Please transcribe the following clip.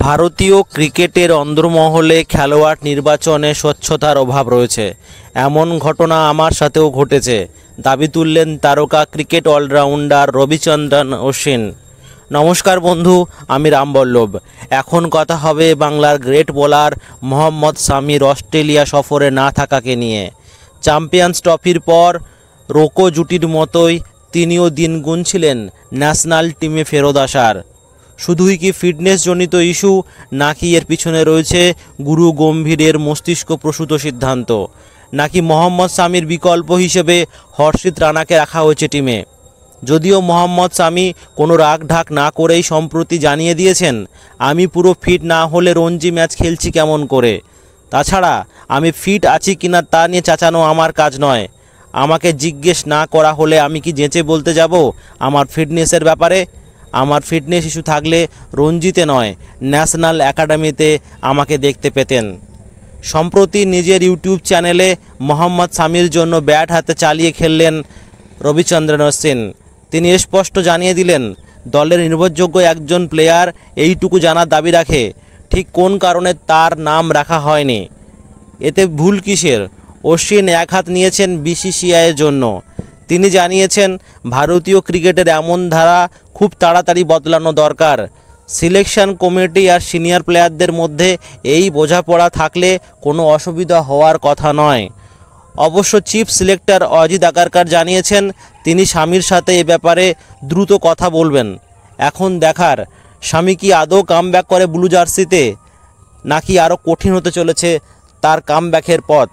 ভারতীয় ক্রিকেটের অন্দরমহলে খেলোয়াড় নির্বাচনে স্বচ্ছতার অভাব রয়েছে, এমন ঘটনা আমার সাথেও ঘটেছে, দাবি তুললেন তারকা ক্রিকেট অলরাউন্ডার রবিচন্দ্রন অশ্বিন। নমস্কার বন্ধু, আমি রামবল্লভ। এখন কথা হবে বাংলার গ্রেট বোলার মোহাম্মদ শামির অস্ট্রেলিয়া সফরে না থাকাকে নিয়ে। চ্যাম্পিয়ন্স ট্রফির পর রোকো জুটির মতোই তিনিও দিন গুনছিলেন ন্যাশনাল টিমে ফেরত আসার। শুধুই কি ফিটনেসজনিত ইস্যু, নাকি এর পিছনে রয়েছে গুরু গম্ভীরের মস্তিষ্কপ্রসূত সিদ্ধান্ত, নাকি মোহাম্মদ শামির বিকল্প হিসেবে হর্ষিত রানাকে রাখা হয়েছে টিমে? যদিও মোহাম্মদ শামি কোনো রাগ ঢাক না করেই সম্প্রতি জানিয়ে দিয়েছেন, আমি পুরো ফিট না হলে রঞ্জি ম্যাচ খেলছি কেমন করে। তাছাড়া আমি ফিট আছি কিনা তা নিয়ে চাচানো আমার কাজ নয়। আমাকে জিজ্ঞেস না করা হলে আমি কি যেচে বলতে যাব আমার ফিটনেসের ব্যাপারে? আমার ফিটনেস ইস্যু থাকলে রঞ্জিতে নয়, ন্যাশনাল একাডেমিতে আমাকে দেখতে পেতেন। সম্প্রতি নিজের ইউটিউব চ্যানেলে মোহাম্মদ শামির জন্য ব্যাট হাতে চালিয়ে খেললেন রবিচন্দ্রন অশ্বিন। তিনি স্পষ্ট জানিয়ে দিলেন, দলের নির্ভরযোগ্য একজন প্লেয়ার এইটুকু জানার দাবি রাখে, ঠিক কোন কারণে তার নাম রাখা হয়নি। এতে ভুল কিসের? অশ্বিন এক হাত নিয়েছেন বিসিসিআইয়ের জন্য। তিনি জানিয়েছেন, ভারতীয় ক্রিকেটের এমন ধারা খুব তাড়াতাড়ি বদলানো দরকার। সিলেকশন কমিটি আর সিনিয়র প্লেয়ারদের মধ্যে এই বোঝাপড়া থাকলে কোনো অসুবিধা হওয়ার কথা নয়। অবশ্য চিফ সিলেক্টর অজিত আগারকার জানিয়েছেন, তিনি শামির সাথে এ ব্যাপারে দ্রুত কথা বলবেন। এখন দেখার, শামি কি আদৌ কামব্যাক করে ব্লু জার্সিতে, নাকি আরও কঠিন হতে চলেছে তার কামব্যাকের পথ।